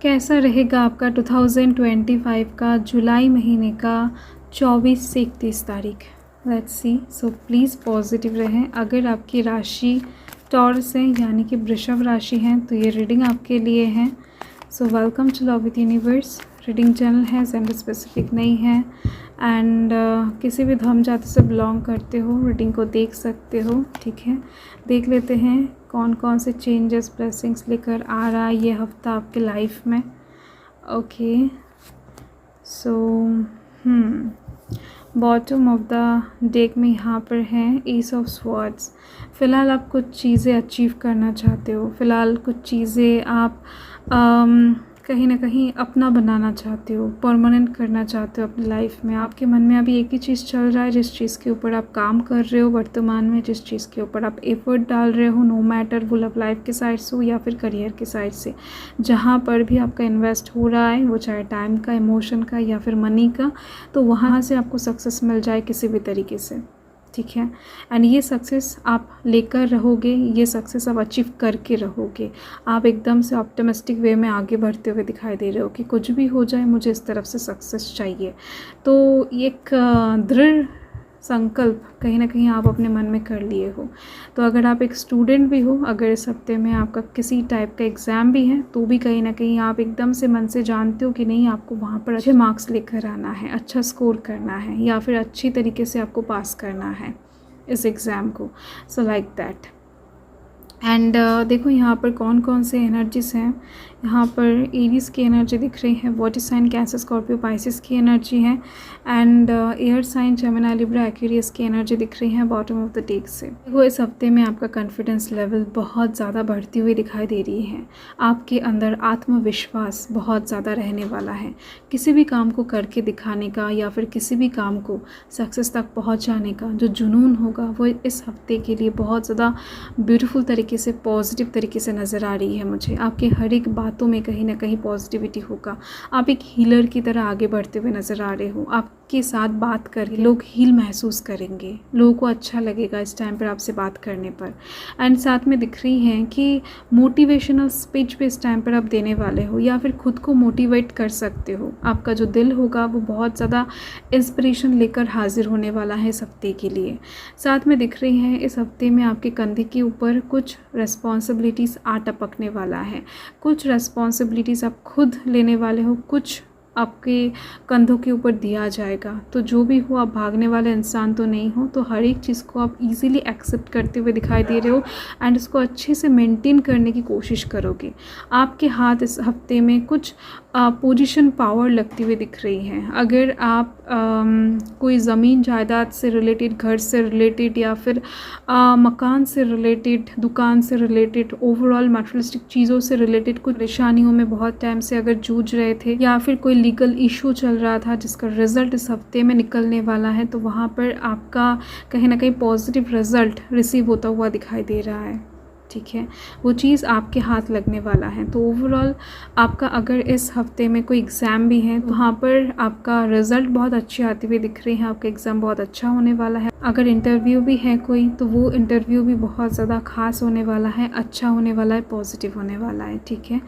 कैसा रहेगा आपका 2025 का जुलाई महीने का 24 से 31 तारीख। Let's see. So please positive रहें। अगर आपकी राशि टॉरस है यानी कि वृषभ राशि है तो ये रीडिंग आपके लिए है। So welcome to love with universe. Reading channel है, जेंडर स्पेसिफिक नहीं है एंड किसी भी धर्म जाति से बिलोंग करते हो रीडिंग को देख सकते हो। ठीक है, देख लेते हैं कौन कौन से चेंजेस ब्लेसिंग्स लेकर आ रहा है ये हफ्ता आपके लाइफ में। Okay, so bottom of the deck में यहाँ पर है एस ऑफ स्वॉर्ड्स। फ़िलहाल आप कुछ चीज़ें अचीव करना चाहते हो, फ़िलहाल कुछ चीज़ें आप कहीं ना कहीं अपना बनाना चाहते हो, परमानेंट करना चाहते हो अपनी लाइफ में। आपके मन में अभी एक ही चीज़ चल रहा है, जिस चीज़ के ऊपर आप काम कर रहे हो वर्तमान में, जिस चीज़ के ऊपर आप एफर्ट डाल रहे हो, नो मैटर वो लव लाइफ के साइड से हो या फिर करियर के साइड से, जहाँ पर भी आपका इन्वेस्ट हो रहा है वो चाहे टाइम का, इमोशन का या फिर मनी का, तो वहाँ से आपको सक्सेस मिल जाए किसी भी तरीके से। ठीक है, एंड ये सक्सेस आप लेकर रहोगे, ये सक्सेस आप अचीव करके रहोगे। आप एकदम से ऑप्टिमिस्टिक वे में आगे बढ़ते हुए दिखाई दे रहे हो कि कुछ भी हो जाए मुझे इस तरफ से सक्सेस चाहिए। तो एक दृढ़ संकल्प कहीं ना कहीं आप अपने मन में कर लिए हो। तो अगर आप एक स्टूडेंट भी हो, अगर इस हफ्ते में आपका किसी टाइप का एग्ज़ाम भी है तो भी कहीं ना कहीं आप एकदम से मन से जानते हो कि नहीं, आपको वहाँ पर अच्छे मार्क्स लेकर आना है, अच्छा स्कोर करना है या फिर अच्छी तरीके से आपको पास करना है इस एग्ज़ाम को। So like that. एंड देखो यहाँ पर कौन कौन से एनर्जीज़ हैं। यहाँ पर एरीज की एनर्जी दिख रही है, water sign Cancer Scorpio Pisces की एनर्जी है and air sign Gemini Libra Aquarius की एनर्जी दिख रही है बॉटम ऑफ द डेक से। देखो इस हफ्ते में आपका कॉन्फिडेंस लेवल बहुत ज़्यादा बढ़ती हुई दिखाई दे रही है। आपके अंदर आत्मविश्वास बहुत ज़्यादा रहने वाला है। किसी भी काम को करके दिखाने का या फिर किसी भी काम को सक्सेस तक पहुँचाने का जो जुनून होगा वो इस हफ्ते के लिए बहुत ज़्यादा ब्यूटीफुल तरीके से, पॉजिटिव तरीके से नज़र आ रही है मुझे। आपके हर एक बातों में कहीं ना कहीं पॉजिटिविटी होगा। आप एक हीलर की तरह आगे बढ़ते हुए नज़र आ रहे हो। आपके साथ बात करके लोग हील महसूस करेंगे, लोगों को अच्छा लगेगा इस टाइम पर आपसे बात करने पर। एंड साथ में दिख रही हैं कि मोटिवेशनल स्पीच भी इस टाइम पर आप देने वाले हो या फिर खुद को मोटिवेट कर सकते हो। आपका जो दिल होगा वो बहुत ज़्यादा इंस्पिरेशन लेकर हाजिर होने वाला है इस हफ्ते के लिए। साथ में दिख रही हैं इस हफ्ते में आपके कंधे के ऊपर कुछ रिस्पॉन्सिबिलिटीज़ आ टपकने वाला है। कुछ रिस्पॉन्सिबिलिटीज़ आप खुद लेने वाले हो, कुछ आपके कंधों के ऊपर दिया जाएगा। तो जो भी हो, आप भागने वाले इंसान तो नहीं हो, तो हर एक चीज़ को आप इजीली एक्सेप्ट करते हुए दिखाई दे रहे हो एंड उसको अच्छे से मेंटेन करने की कोशिश करोगे। आपके हाथ इस हफ्ते में कुछ पोजीशन पावर लगती हुई दिख रही है। अगर आप कोई ज़मीन जायदाद से रिलेटेड, घर से रिलेटेड या फिर मकान से रिलेटेड, दुकान से रिलेटेड, ओवरऑल मटेरियलिस्टिक चीज़ों से रिलेटेड कुछ परेशानियों में बहुत टाइम से अगर जूझ रहे थे या फिर कोई लीगल इशू चल रहा था जिसका रिज़ल्ट इस हफ्ते में निकलने वाला है, तो वहाँ पर आपका कहीं ना कहीं पॉजिटिव रिज़ल्ट रिसीव होता हुआ दिखाई दे रहा है। ठीक है, वो चीज़ आपके हाथ लगने वाला है। तो ओवरऑल आपका अगर इस हफ्ते में कोई एग्ज़ाम भी है तो वहाँ पर आपका रिज़ल्ट बहुत अच्छी आती हुई दिख रही है। आपका एग्ज़ाम बहुत अच्छा होने वाला है। अगर इंटरव्यू भी है कोई तो वो इंटरव्यू भी बहुत ज़्यादा खास होने वाला है, अच्छा होने वाला है, पॉजिटिव होने वाला है। ठीक है,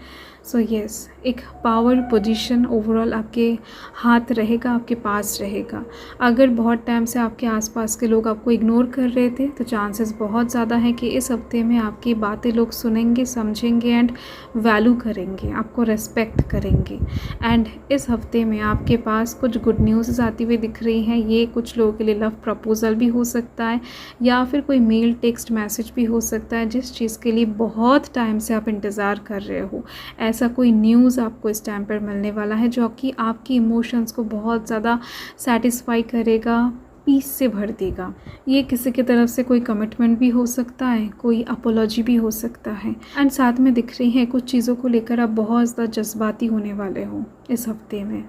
सो यस, एक पावर पोजीशन ओवरऑल आपके हाथ रहेगा, आपके पास रहेगा। अगर बहुत टाइम से आपके आसपास के लोग आपको इग्नोर कर रहे थे तो चांसेस बहुत ज़्यादा है कि इस हफ्ते में आपकी बातें लोग सुनेंगे, समझेंगे एंड वैल्यू करेंगे, आपको रेस्पेक्ट करेंगे। एंड इस हफ्ते में आपके पास कुछ गुड न्यूज़ आती हुई दिख रही हैं। ये कुछ लोगों के लिए लव प्रपोजल भी हो सकता है या फिर कोई मेल टेक्स्ट मैसेज भी हो सकता है, जिस चीज़ के लिए बहुत टाइम से आप इंतज़ार कर रहे हो। ऐसा कोई न्यूज़ आपको इस टाइम पर मिलने वाला है जो कि आपकी इमोशंस को बहुत ज़्यादा सेटिस्फाई करेगा, पीस से भर देगा। ये किसी की तरफ से कोई कमिटमेंट भी हो सकता है, कोई अपोलॉजी भी हो सकता है। एंड साथ में दिख रही है कुछ चीज़ों को लेकर आप बहुत ज़्यादा जज्बाती होने वाले हो इस हफ्ते में।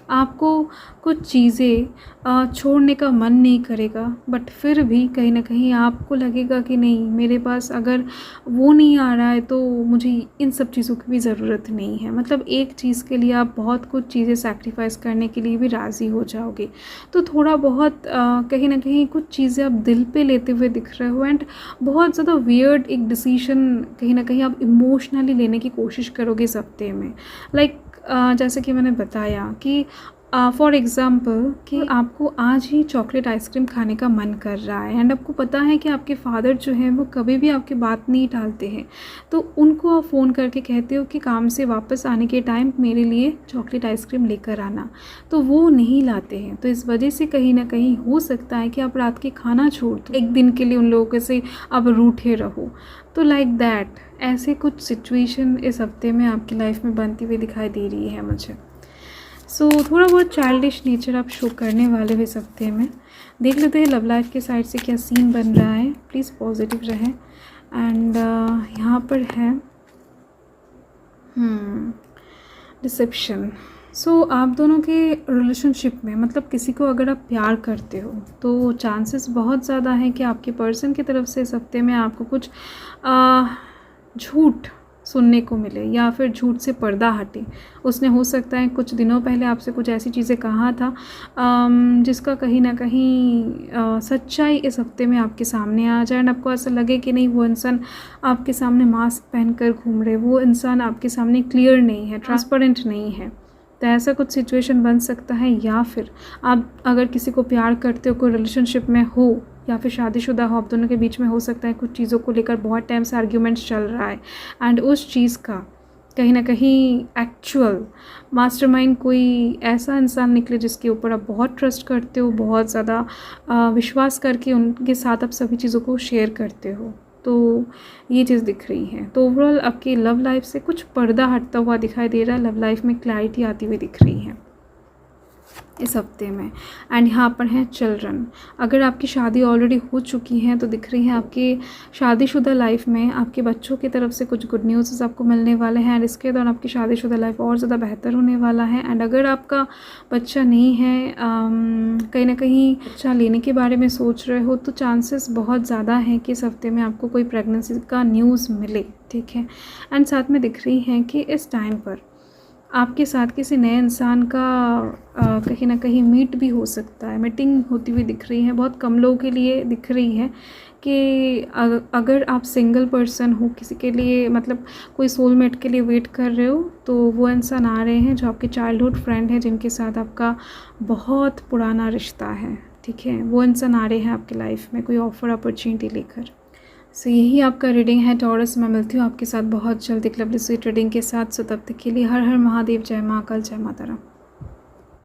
आपको कुछ चीज़ें छोड़ने का मन नहीं करेगा, बट फिर भी कहीं न कहीं आपको लगेगा कि नहीं, मेरे पास अगर वो नहीं आ रहा है तो मुझे इन सब चीज़ों की भी ज़रूरत नहीं है। मतलब एक चीज़ के लिए आप बहुत कुछ चीज़ें सैक्रिफ़ाइस करने के लिए भी राज़ी हो जाओगे। तो थोड़ा बहुत कहीं न कहीं कुछ चीज़ें आप दिल पे लेते हुए दिख रहे हो, एंड बहुत ज़्यादा वियर्ड एक डिसीज़न कहीं न कहीं आप इमोशनली लेने की कोशिश करोगे इस हफ़्ते में। लाइक जैसे कि मैंने बताया कि फॉर एग्ज़ाम्पल कि आपको आज ही चॉकलेट आइसक्रीम खाने का मन कर रहा है, एंड आपको पता है कि आपके फ़ादर जो हैं वो कभी भी आपकी बात नहीं टालते हैं। तो उनको आप फ़ोन करके कहते हो कि काम से वापस आने के टाइम मेरे लिए चॉकलेट आइसक्रीम लेकर आना, तो वो नहीं लाते हैं। तो इस वजह से कहीं ना कहीं हो सकता है कि आप रात के खाना छोड़ दो, एक दिन के लिए उन लोगों से आप रूठे रहो। तो लाइक दैट ऐसे कुछ सिचुएशन इस हफ्ते में आपकी लाइफ में बनती हुई दिखाई दे रही है मुझे। सो थोड़ा बहुत चाइल्डिश नेचर आप शो करने वाले हो इस हफ्ते में। देख लेते हैं लव लाइफ के साइड से क्या सीन बन रहा है। प्लीज़ पॉजिटिव रहें। एंड यहाँ पर है डिसेप्शन। सो आप दोनों के रिलेशनशिप में, मतलब किसी को अगर आप प्यार करते हो तो चांसेस बहुत ज़्यादा हैं कि आपके पर्सन की तरफ से इस हफ्ते में आपको कुछ झूठ सुनने को मिले, या फिर झूठ से पर्दा हटे। उसने हो सकता है कुछ दिनों पहले आपसे कुछ ऐसी चीज़ें कहा था जिसका कहीं ना कहीं सच्चाई इस हफ्ते में आपके सामने आ जाए, एंड आपको ऐसा लगे कि नहीं, वो इंसान आपके सामने मास्क पहनकर घूम रहे, वो इंसान आपके सामने क्लियर नहीं है, ट्रांसपेरेंट नहीं है। तो ऐसा कुछ सिचुएशन बन सकता है। या फिर आप अगर किसी को प्यार करते हो, कोई रिलेशनशिप में हो या फिर शादीशुदा हो, आप दोनों के बीच में हो सकता है कुछ चीज़ों को लेकर बहुत टाइम से आर्ग्यूमेंट्स चल रहा है, एंड उस चीज़ का कहीं ना कहीं एक्चुअल मास्टरमाइंड कोई ऐसा इंसान निकले जिसके ऊपर आप बहुत ट्रस्ट करते हो, बहुत ज़्यादा विश्वास करके उनके साथ आप सभी चीज़ों को शेयर करते हो। तो ये चीज़ दिख रही है। तो ओवरऑल आपकी लव लाइफ से कुछ पर्दा हटता हुआ दिखाई दे रहा है, लव लाइफ में क्लैरिटी आती हुई दिख रही है इस हफ्ते में। एंड यहाँ पर है चिल्ड्रन। अगर आपकी शादी ऑलरेडी हो चुकी है तो दिख रही है आपकी शादीशुदा लाइफ में आपके बच्चों की तरफ से कुछ गुड न्यूज़ आपको मिलने वाले हैं, एंड इसके दौरान आपकी शादीशुदा लाइफ और ज़्यादा बेहतर होने वाला है। एंड अगर आपका बच्चा नहीं है, कहीं ना कहीं बच्चा लेने के बारे में सोच रहे हो, तो चांसेस बहुत ज़्यादा हैं कि इस हफ्ते में आपको कोई प्रेगनेंसी का न्यूज़ मिले, ठीक है। एंड साथ में दिख रही है कि इस टाइम पर आपके साथ किसी नए इंसान का कहीं ना कहीं मीट भी हो सकता है, मीटिंग होती हुई दिख रही है। बहुत कम लोगों के लिए दिख रही है कि अगर आप सिंगल पर्सन हो, किसी के लिए मतलब कोई सोलमेट के लिए वेट कर रहे हो, तो वो इंसान आ रहे हैं जो आपके चाइल्डहुड फ्रेंड हैं, जिनके साथ आपका बहुत पुराना रिश्ता है, ठीक है। वो इंसान आ रहे हैं आपकी लाइफ में कोई ऑफर अपॉर्चुनिटी लेकर। सो यही आपका रीडिंग है टॉरस। मैं मिलती हूँ आपके साथ बहुत जल्द एक लवली स्वीट रीडिंग के साथ। सो तब तक के लिए हर हर महादेव, जय माँ काल, जय माता राम।